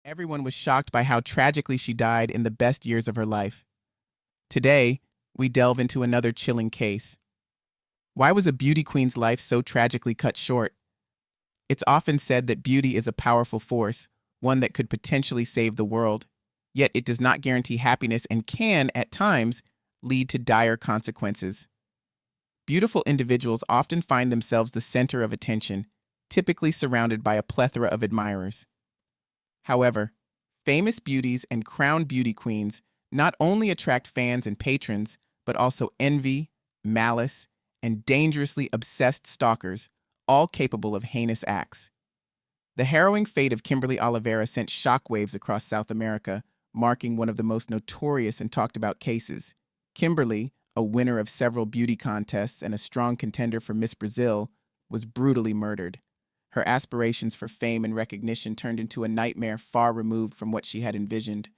Everyone was shocked by how tragically she died in the best years of her life. Today, we delve into another chilling case. Why was a beauty queen's life so tragically cut short? It's often said that beauty is a powerful force, one that could potentially save the world. Yet it does not guarantee happiness and can, at times, lead to dire consequences. Beautiful individuals often find themselves the center of attention, typically surrounded by a plethora of admirers. However, famous beauties and crowned beauty queens not only attract fans and patrons, but also envy, malice, and dangerously obsessed stalkers, all capable of heinous acts. The harrowing fate of Kimberly Oliveira sent shockwaves across South America, marking one of the most notorious and talked about cases. Kimberly, a winner of several beauty contests and a strong contender for Miss Brazil, was brutally murdered. Her aspirations for fame and recognition turned into a nightmare far removed from what she had envisioned.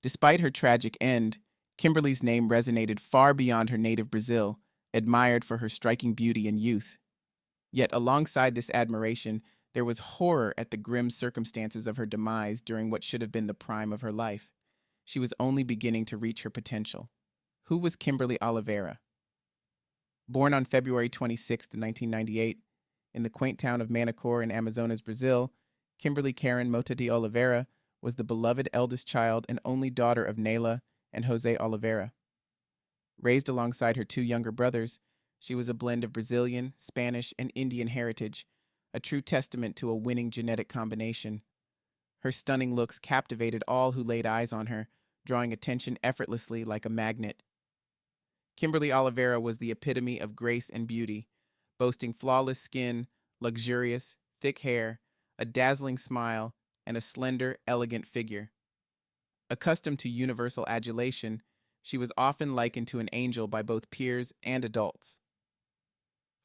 Despite her tragic end, Kimberly's name resonated far beyond her native Brazil, admired for her striking beauty and youth. Yet alongside this admiration, there was horror at the grim circumstances of her demise during what should have been the prime of her life. She was only beginning to reach her potential. Who was Kimberly Oliveira? Born on February 26, 1998, in the quaint town of Manacor in Amazonas, Brazil, Kimberly Karen Mota de Oliveira was the beloved eldest child and only daughter of Nayla and Jose Oliveira. Raised alongside her two younger brothers, she was a blend of Brazilian, Spanish, and Indian heritage, a true testament to a winning genetic combination. Her stunning looks captivated all who laid eyes on her, drawing attention effortlessly like a magnet. Kimberly Oliveira was the epitome of grace and beauty, boasting flawless skin, luxurious, thick hair, a dazzling smile, and a slender, elegant figure. Accustomed to universal adulation, she was often likened to an angel by both peers and adults.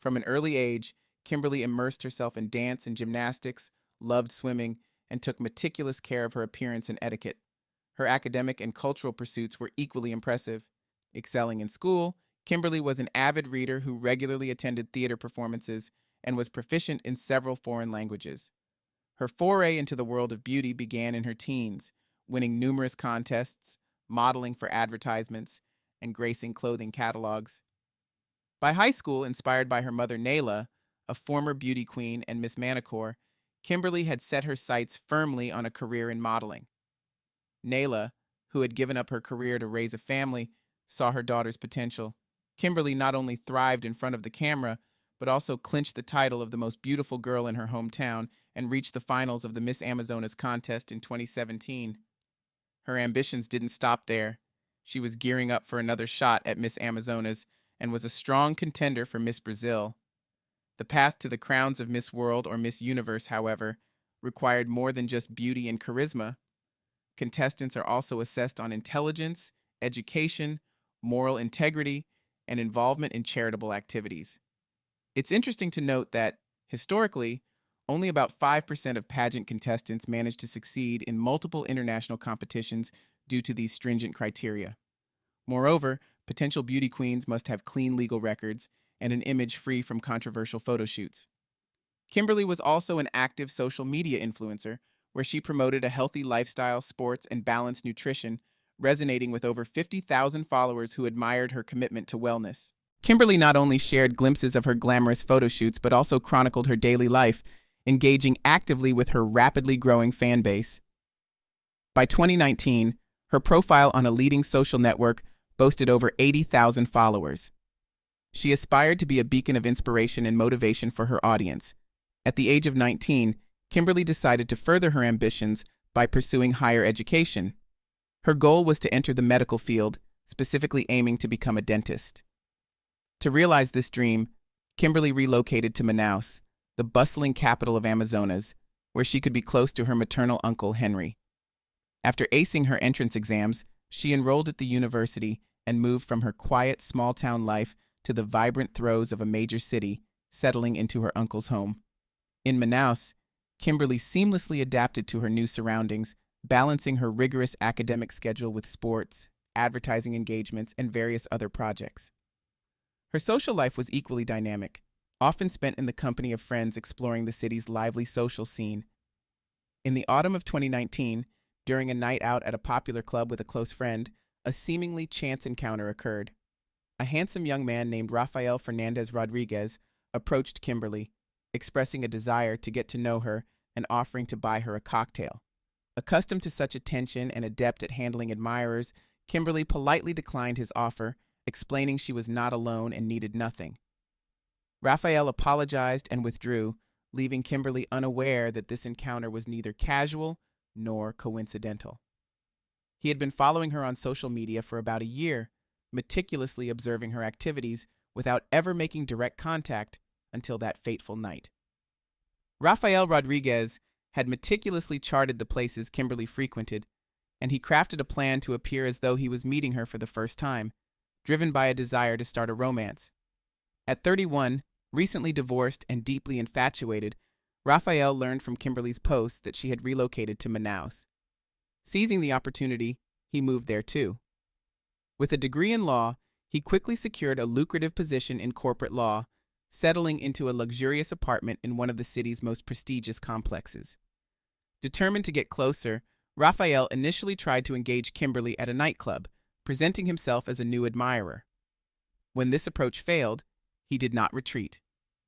From an early age, Kimberly immersed herself in dance and gymnastics, loved swimming, and took meticulous care of her appearance and etiquette. Her academic and cultural pursuits were equally impressive. Excelling in school, Kimberly was an avid reader who regularly attended theater performances and was proficient in several foreign languages. Her foray into the world of beauty began in her teens, winning numerous contests, modeling for advertisements, and gracing clothing catalogs. By high school, inspired by her mother Nayla, a former beauty queen and Miss Manicure, Kimberly had set her sights firmly on a career in modeling. Nayla, who had given up her career to raise a family, saw her daughter's potential. Kimberly not only thrived in front of the camera, but also clinched the title of the most beautiful girl in her hometown and reached the finals of the Miss Amazonas contest in 2017. Her ambitions didn't stop there. She was gearing up for another shot at Miss Amazonas and was a strong contender for Miss Brazil. The path to the crowns of Miss World or Miss Universe, however, required more than just beauty and charisma. Contestants are also assessed on intelligence, education, moral integrity, and involvement in charitable activities. It's interesting to note that, historically, only about 5% of pageant contestants manage to succeed in multiple international competitions due to these stringent criteria. Moreover, potential beauty queens must have clean legal records and an image free from controversial photo shoots. Kimberly was also an active social media influencer, where she promoted a healthy lifestyle, sports, and balanced nutrition, resonating with over 50,000 followers who admired her commitment to wellness. Kimberly not only shared glimpses of her glamorous photo shoots, but also chronicled her daily life, engaging actively with her rapidly growing fan base. By 2019, her profile on a leading social network boasted over 80,000 followers. She aspired to be a beacon of inspiration and motivation for her audience. At the age of 19, Kimberly decided to further her ambitions by pursuing higher education. Her goal was to enter the medical field, specifically aiming to become a dentist. To realize this dream, Kimberly relocated to Manaus, the bustling capital of Amazonas, where she could be close to her maternal uncle, Henry. After acing her entrance exams, she enrolled at the university and moved from her quiet, small-town life to the vibrant throes of a major city, settling into her uncle's home. In Manaus, Kimberly seamlessly adapted to her new surroundings, balancing her rigorous academic schedule with sports, advertising engagements, and various other projects. Her social life was equally dynamic, often spent in the company of friends exploring the city's lively social scene. In the autumn of 2019, during a night out at a popular club with a close friend, a seemingly chance encounter occurred. A handsome young man named Rafael Fernandez Rodriguez approached Kimberly, expressing a desire to get to know her and offering to buy her a cocktail. Accustomed to such attention and adept at handling admirers, Kimberly politely declined his offer, explaining she was not alone and needed nothing. Rafael apologized and withdrew, leaving Kimberly unaware that this encounter was neither casual nor coincidental. He had been following her on social media for about a year, meticulously observing her activities without ever making direct contact until that fateful night. Rafael Rodriguez had meticulously charted the places Kimberly frequented, and he crafted a plan to appear as though he was meeting her for the first time, driven by a desire to start a romance. At 31, recently divorced and deeply infatuated, Rafael learned from Kimberly's posts that she had relocated to Manaus. Seizing the opportunity, he moved there too. With a degree in law, he quickly secured a lucrative position in corporate law, settling into a luxurious apartment in one of the city's most prestigious complexes. Determined to get closer, Rafael initially tried to engage Kimberly at a nightclub, presenting himself as a new admirer. When this approach failed, he did not retreat.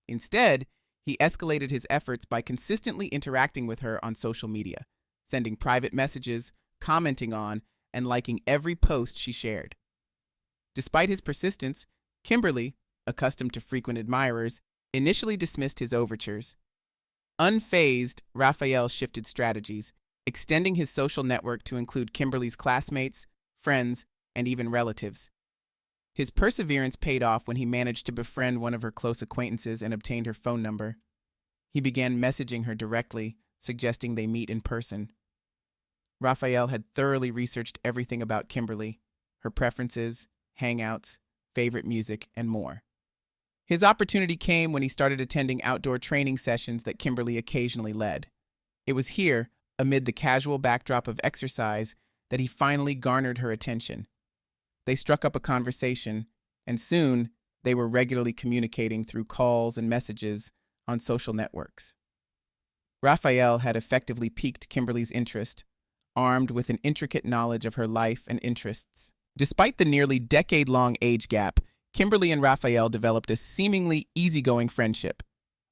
Instead, he escalated his efforts by consistently interacting with her on social media, sending private messages, commenting on, and liking every post she shared. Despite his persistence, Kimberly, accustomed to frequent admirers, initially dismissed his overtures. Unfazed, Rafael shifted strategies, extending his social network to include Kimberly's classmates, friends, and even relatives. His perseverance paid off when he managed to befriend one of her close acquaintances and obtained her phone number. He began messaging her directly, suggesting they meet in person. Rafael had thoroughly researched everything about Kimberly, her preferences, hangouts, favorite music, and more. His opportunity came when he started attending outdoor training sessions that Kimberly occasionally led. It was here, amid the casual backdrop of exercise, that he finally garnered her attention. They struck up a conversation, and soon they were regularly communicating through calls and messages on social networks. Rafael had effectively piqued Kimberly's interest, armed with an intricate knowledge of her life and interests. Despite the nearly decade-long age gap, Kimberly and Rafael developed a seemingly easygoing friendship.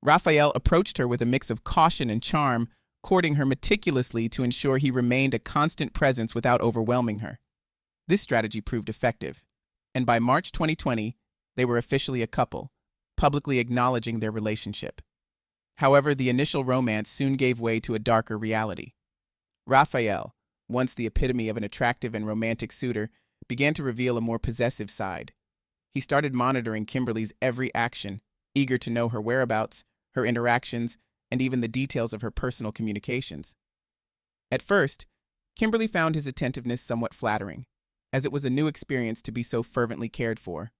Rafael approached her with a mix of caution and charm, courting her meticulously to ensure he remained a constant presence without overwhelming her. This strategy proved effective, and by March 2020, they were officially a couple, publicly acknowledging their relationship. However, the initial romance soon gave way to a darker reality. Rafael, once the epitome of an attractive and romantic suitor, began to reveal a more possessive side. He started monitoring Kimberly's every action, eager to know her whereabouts, her interactions, and even the details of her personal communications. At first, Kimberly found his attentiveness somewhat flattering, as it was a new experience to be so fervently cared for.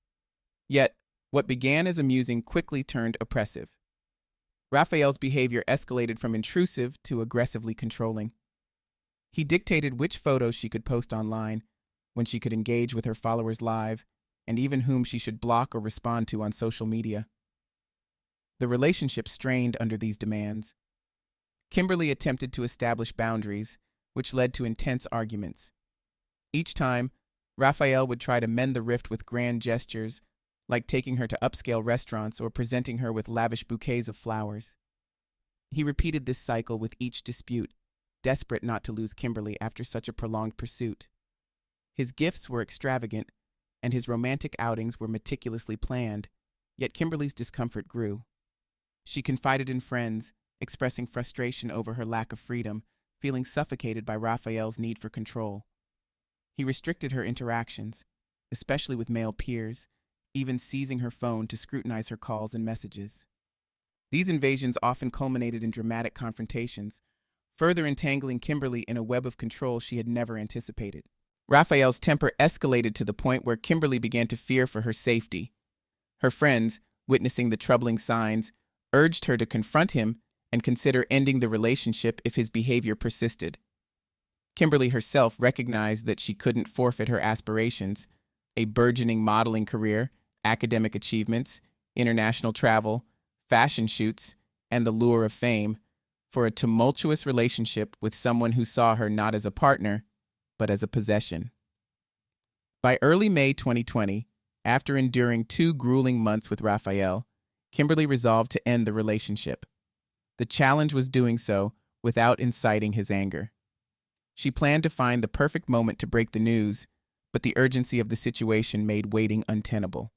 Yet, what began as amusing quickly turned oppressive. Rafael's behavior escalated from intrusive to aggressively controlling. He dictated which photos she could post online, when she could engage with her followers live, and even whom she should block or respond to on social media. The relationship strained under these demands. Kimberly attempted to establish boundaries, which led to intense arguments. Each time, Rafael would try to mend the rift with grand gestures, like taking her to upscale restaurants or presenting her with lavish bouquets of flowers. He repeated this cycle with each dispute, desperate not to lose Kimberly after such a prolonged pursuit. His gifts were extravagant, and his romantic outings were meticulously planned, yet Kimberly's discomfort grew. She confided in friends, expressing frustration over her lack of freedom, feeling suffocated by Rafael's need for control. He restricted her interactions, especially with male peers, even seizing her phone to scrutinize her calls and messages. These invasions often culminated in dramatic confrontations, further entangling Kimberly in a web of control she had never anticipated. Rafael's temper escalated to the point where Kimberly began to fear for her safety. Her friends, witnessing the troubling signs, urged her to confront him and consider ending the relationship if his behavior persisted. Kimberly herself recognized that she couldn't forfeit her aspirations, a burgeoning modeling career, academic achievements, international travel, fashion shoots, and the lure of fame, for a tumultuous relationship with someone who saw her not as a partner, but as a possession. By early May 2020, after enduring 2 grueling months with Raphael, Kimberly resolved to end the relationship. The challenge was doing so without inciting his anger. She planned to find the perfect moment to break the news, but the urgency of the situation made waiting untenable.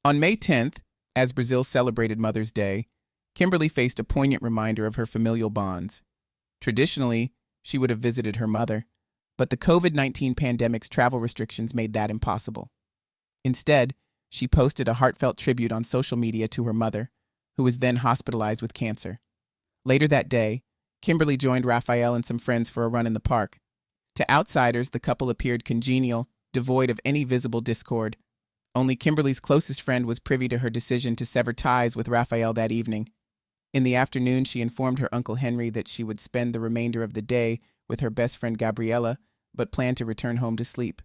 On May 10th, as Brazil celebrated Mother's Day, Kimberly faced a poignant reminder of her familial bonds. Traditionally, she would have visited her mother, but the COVID-19 pandemic's travel restrictions made that impossible. Instead, she posted a heartfelt tribute on social media to her mother, who was then hospitalized with cancer. Later that day, Kimberly joined Raphael and some friends for a run in the park. To outsiders, the couple appeared congenial, devoid of any visible discord. Only Kimberly's closest friend was privy to her decision to sever ties with Raphael that evening. In the afternoon, she informed her Uncle Henry that she would spend the remainder of the day with her best friend Gabriella, but planned to return home to sleep.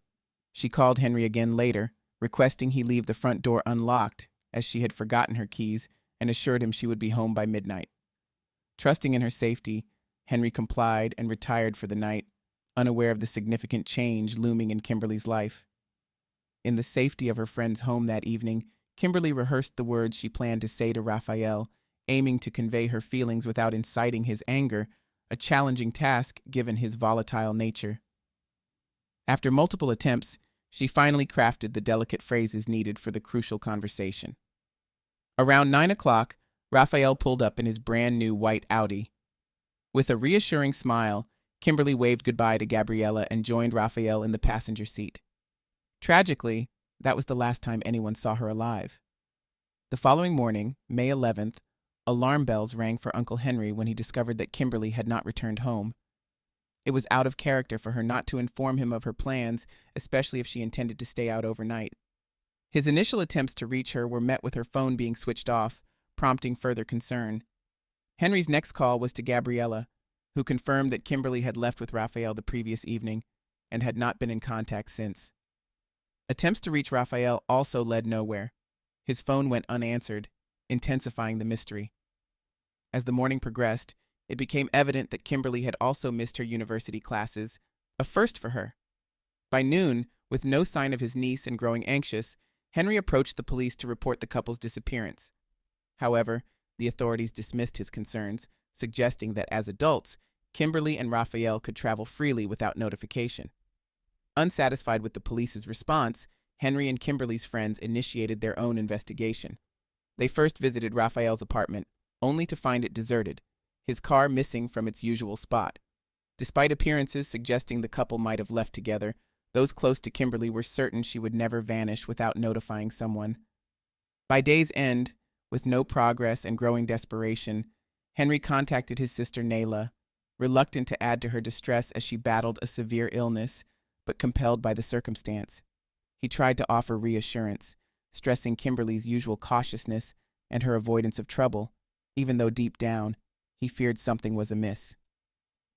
She called Henry again later, requesting he leave the front door unlocked, as she had forgotten her keys, and assured him she would be home by midnight. Trusting in her safety, Henry complied and retired for the night, unaware of the significant change looming in Kimberly's life. In the safety of her friend's home that evening, Kimberly rehearsed the words she planned to say to Raphael, aiming to convey her feelings without inciting his anger, a challenging task given his volatile nature. After multiple attempts, she finally crafted the delicate phrases needed for the crucial conversation. Around 9 o'clock, Raphael pulled up in his brand-new white Audi. With a reassuring smile, Kimberly waved goodbye to Gabriella and joined Raphael in the passenger seat. Tragically, that was the last time anyone saw her alive. The following morning, May 11th, alarm bells rang for Uncle Henry when he discovered that Kimberly had not returned home. It was out of character for her not to inform him of her plans, especially if she intended to stay out overnight. His initial attempts to reach her were met with her phone being switched off, prompting further concern. Henry's next call was to Gabriella, who confirmed that Kimberly had left with Raphael the previous evening and had not been in contact since. Attempts to reach Raphael also led nowhere. His phone went unanswered, intensifying the mystery. As the morning progressed, it became evident that Kimberly had also missed her university classes, a first for her. By noon, with no sign of his niece and growing anxious, Henry approached the police to report the couple's disappearance. However, the authorities dismissed his concerns, suggesting that as adults, Kimberly and Raphael could travel freely without notification. Unsatisfied with the police's response, Henry and Kimberly's friends initiated their own investigation. They first visited Raphael's apartment, only to find it deserted, his car missing from its usual spot. Despite appearances suggesting the couple might have left together, those close to Kimberly were certain she would never vanish without notifying someone. By day's end, with no progress and growing desperation, Henry contacted his sister Nayla, reluctant to add to her distress as she battled a severe illness, but compelled by the circumstance. He tried to offer reassurance, stressing Kimberly's usual cautiousness and her avoidance of trouble, even though deep down, he feared something was amiss.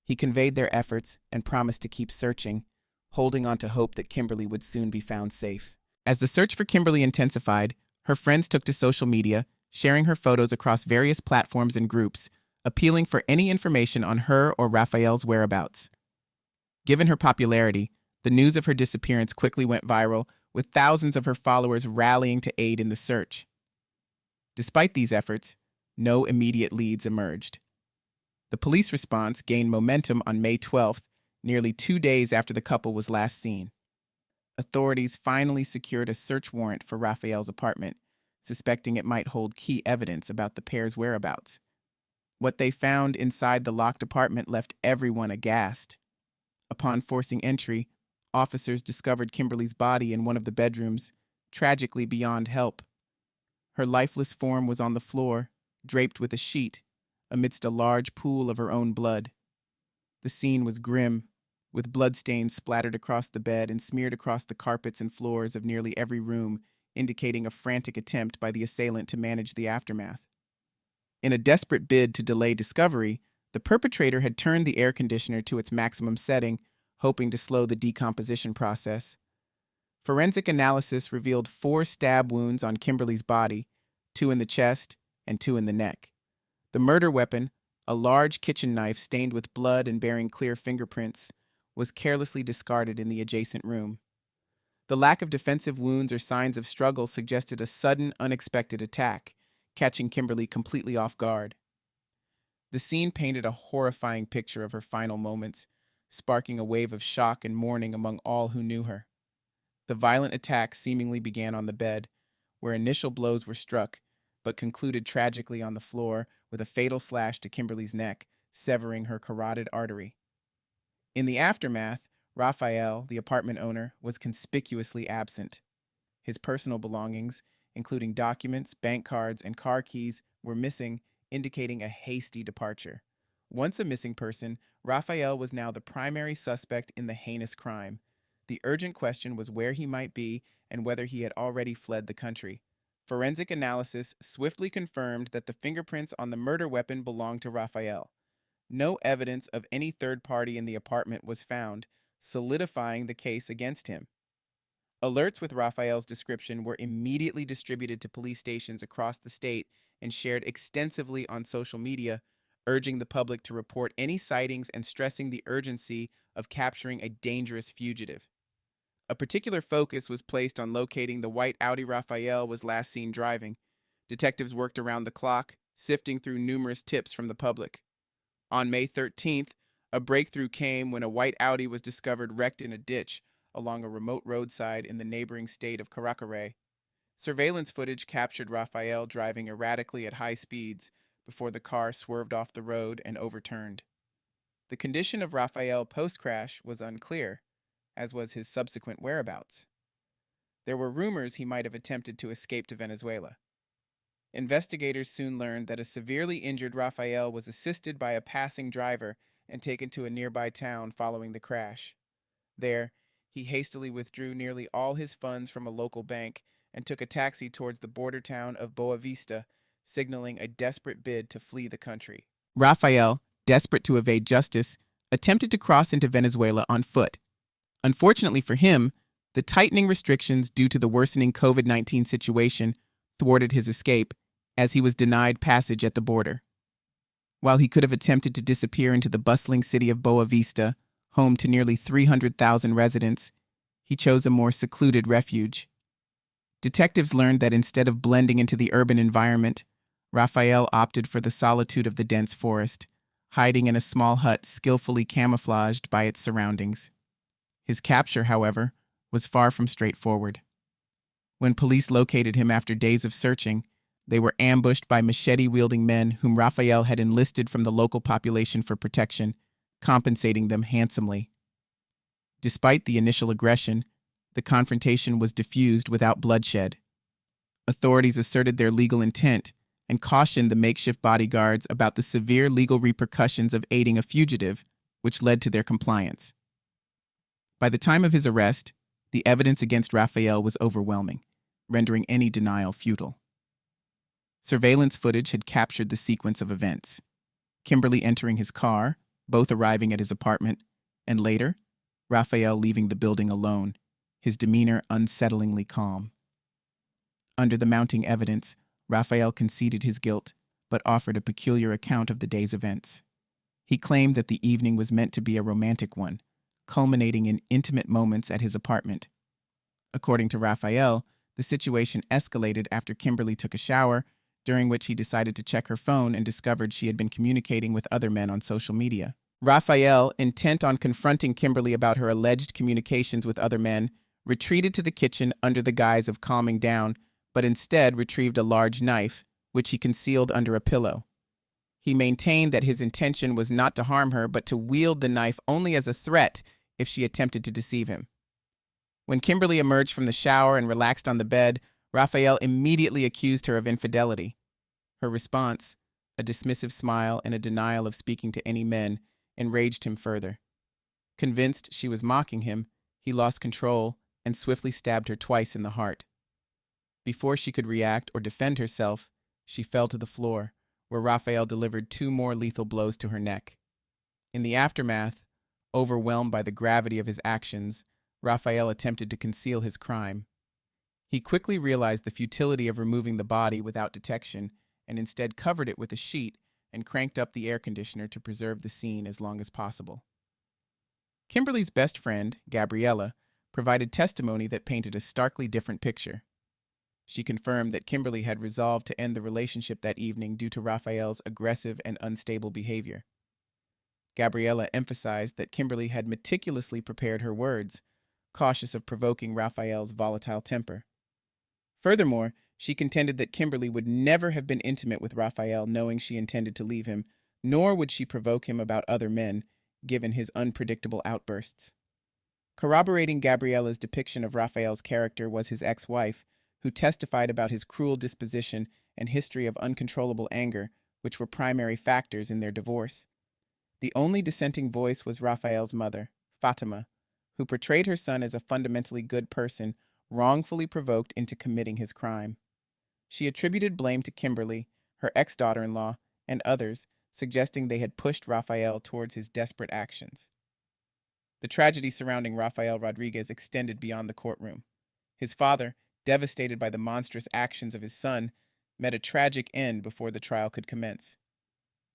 He conveyed their efforts and promised to keep searching, holding on to hope that Kimberly would soon be found safe. As the search for Kimberly intensified, her friends took to social media, sharing her photos across various platforms and groups, appealing for any information on her or Raphael's whereabouts. Given her popularity, the news of her disappearance quickly went viral, with thousands of her followers rallying to aid in the search. Despite these efforts, no immediate leads emerged. The police response gained momentum on May 12th, nearly 2 days after the couple was last seen. Authorities finally secured a search warrant for Raphael's apartment, suspecting it might hold key evidence about the pair's whereabouts. What they found inside the locked apartment left everyone aghast. Upon forcing entry, officers discovered Kimberly's body in one of the bedrooms, tragically beyond help. Her lifeless form was on the floor, draped with a sheet, amidst a large pool of her own blood. The scene was grim, with bloodstains splattered across the bed and smeared across the carpets and floors of nearly every room, indicating a frantic attempt by the assailant to manage the aftermath. In a desperate bid to delay discovery, the perpetrator had turned the air conditioner to its maximum setting, hoping to slow the decomposition process. Forensic analysis revealed 4 stab wounds on Kimberly's body, 2 in the chest and 2 in the neck. The murder weapon, A large kitchen knife stained with blood and bearing clear fingerprints was carelessly discarded in the adjacent room. The lack of defensive wounds or signs of struggle suggested a sudden, unexpected attack, catching Kimberly completely off guard. The scene painted a horrifying picture of her final moments, sparking a wave of shock and mourning among all who knew her. The violent attack seemingly began on the bed, where initial blows were struck, but concluded tragically on the floor with a fatal slash to Kimberly's neck, severing her carotid artery. In the aftermath, Raphael, the apartment owner, was conspicuously absent. His personal belongings, including documents, bank cards, and car keys, were missing, indicating a hasty departure. Once a missing person, Raphael was now the primary suspect in the heinous crime. The urgent question was where he might be and whether he had already fled the country. Forensic analysis swiftly confirmed that the fingerprints on the murder weapon belonged to Raphael. No evidence of any third party in the apartment was found, solidifying the case against him. Alerts with Raphael's description were immediately distributed to police stations across the state and shared extensively on social media, urging the public to report any sightings and stressing the urgency of capturing a dangerous fugitive. A particular focus was placed on locating the white Audi Raphael was last seen driving. Detectives worked around the clock, sifting through numerous tips from the public. On May 13th, a breakthrough came when a white Audi was discovered wrecked in a ditch along a remote roadside in the neighboring state of Tragically. Surveillance footage captured Raphael driving erratically at high speeds before the car swerved off the road and overturned. The condition of Raphael post-crash was unclear, as was his subsequent whereabouts. There were rumors he might have attempted to escape to Venezuela. Investigators soon learned that a severely injured Raphael was assisted by a passing driver and taken to a nearby town following the crash. There, he hastily withdrew nearly all his funds from a local bank and took a taxi towards the border town of Boa Vista, signaling a desperate bid to flee the country. Raphael, desperate to evade justice, attempted to cross into Venezuela on foot. Unfortunately for him, the tightening restrictions due to the worsening COVID-19 situation thwarted his escape, as he was denied passage at the border. While he could have attempted to disappear into the bustling city of Boa Vista, home to nearly 300,000 residents, he chose a more secluded refuge. Detectives learned that instead of blending into the urban environment, Raphael opted for the solitude of the dense forest, hiding in a small hut skillfully camouflaged by its surroundings. His capture, however, was far from straightforward. When police located him after days of searching, they were ambushed by machete-wielding men whom Raphael had enlisted from the local population for protection, compensating them handsomely. Despite the initial aggression, the confrontation was diffused without bloodshed. Authorities asserted their legal intent and cautioned the makeshift bodyguards about the severe legal repercussions of aiding a fugitive, which led to their compliance. By the time of his arrest, the evidence against Raphael was overwhelming, rendering any denial futile. Surveillance footage had captured the sequence of events. Kimberly entering his car, both arriving at his apartment, and later, Raphael leaving the building alone, his demeanor unsettlingly calm. Under the mounting evidence, Raphael conceded his guilt, but offered a peculiar account of the day's events. He claimed that the evening was meant to be a romantic one, culminating in intimate moments at his apartment. According to Raphael, the situation escalated after Kimberly took a shower, during which he decided to check her phone and discovered she had been communicating with other men on social media. Raphael, intent on confronting Kimberly about her alleged communications with other men, retreated to the kitchen under the guise of calming down, but instead retrieved a large knife, which he concealed under a pillow. He maintained that his intention was not to harm her, but to wield the knife only as a threat if she attempted to deceive him. When Kimberly emerged from the shower and relaxed on the bed, Raphael immediately accused her of infidelity. Her response, a dismissive smile and a denial of speaking to any men, enraged him further. Convinced she was mocking him, he lost control and swiftly stabbed her twice in the heart. Before she could react or defend herself, she fell to the floor, where Raphael delivered 2 more lethal blows to her neck. In the aftermath, overwhelmed by the gravity of his actions, Raphael attempted to conceal his crime. He quickly realized the futility of removing the body without detection and instead covered it with a sheet, and cranked up the air conditioner to preserve the scene as long as possible. Kimberly's best friend, Gabriella, provided testimony that painted a starkly different picture. She confirmed that Kimberly had resolved to end the relationship that evening due to Raphael's aggressive and unstable behavior. Gabriella emphasized that Kimberly had meticulously prepared her words, cautious of provoking Raphael's volatile temper. Furthermore, she contended that Kimberly would never have been intimate with Raphael knowing she intended to leave him, nor would she provoke him about other men, given his unpredictable outbursts. Corroborating Gabriella's depiction of Raphael's character was his ex-wife, who testified about his cruel disposition and history of uncontrollable anger, which were primary factors in their divorce. The only dissenting voice was Raphael's mother, Fatima, who portrayed her son as a fundamentally good person, wrongfully provoked into committing his crime. She attributed blame to Kimberly, her ex-daughter-in-law, and others, suggesting they had pushed Raphael towards his desperate actions. The tragedy surrounding Rafael Rodriguez extended beyond the courtroom. His father, devastated by the monstrous actions of his son, met a tragic end before the trial could commence.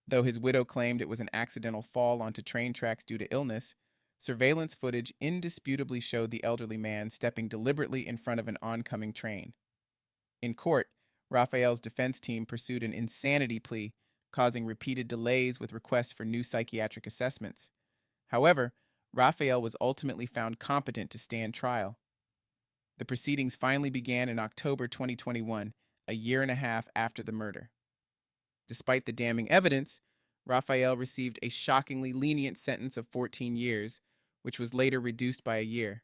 Though his widow claimed it was an accidental fall onto train tracks due to illness, surveillance footage indisputably showed the elderly man stepping deliberately in front of an oncoming train. In court, Raphael's defense team pursued an insanity plea, causing repeated delays with requests for new psychiatric assessments. However, Raphael was ultimately found competent to stand trial. The proceedings finally began in October 2021, a year and a half after the murder. Despite the damning evidence, Raphael received a shockingly lenient sentence of 14 years, which was later reduced by a year.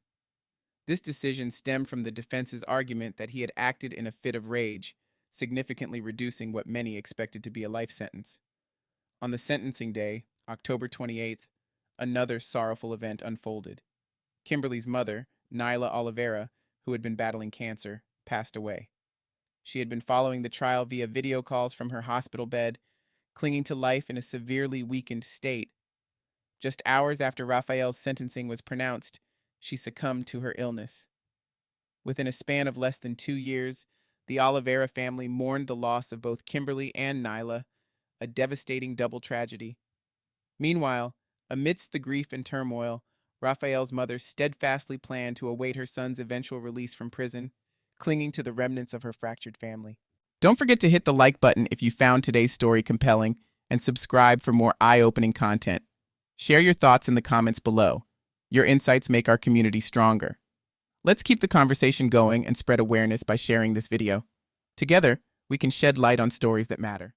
This decision stemmed from the defense's argument that he had acted in a fit of rage, significantly reducing what many expected to be a life sentence. On the sentencing day, October 28th, another sorrowful event unfolded. Kimberly's mother, Nyla Oliveira, who had been battling cancer, passed away. She had been following the trial via video calls from her hospital bed, clinging to life in a severely weakened state. Just hours after Raphael's sentencing was pronounced, she succumbed to her illness. Within a span of less than 2 years, the Oliveira family mourned the loss of both Kimberly and Nyla, a devastating double tragedy. Meanwhile, amidst the grief and turmoil, Raphael's mother steadfastly planned to await her son's eventual release from prison, clinging to the remnants of her fractured family. Don't forget to hit the like button if you found today's story compelling, and subscribe for more eye-opening content. Share your thoughts in the comments below. Your insights make our community stronger. Let's keep the conversation going and spread awareness by sharing this video. Together, we can shed light on stories that matter.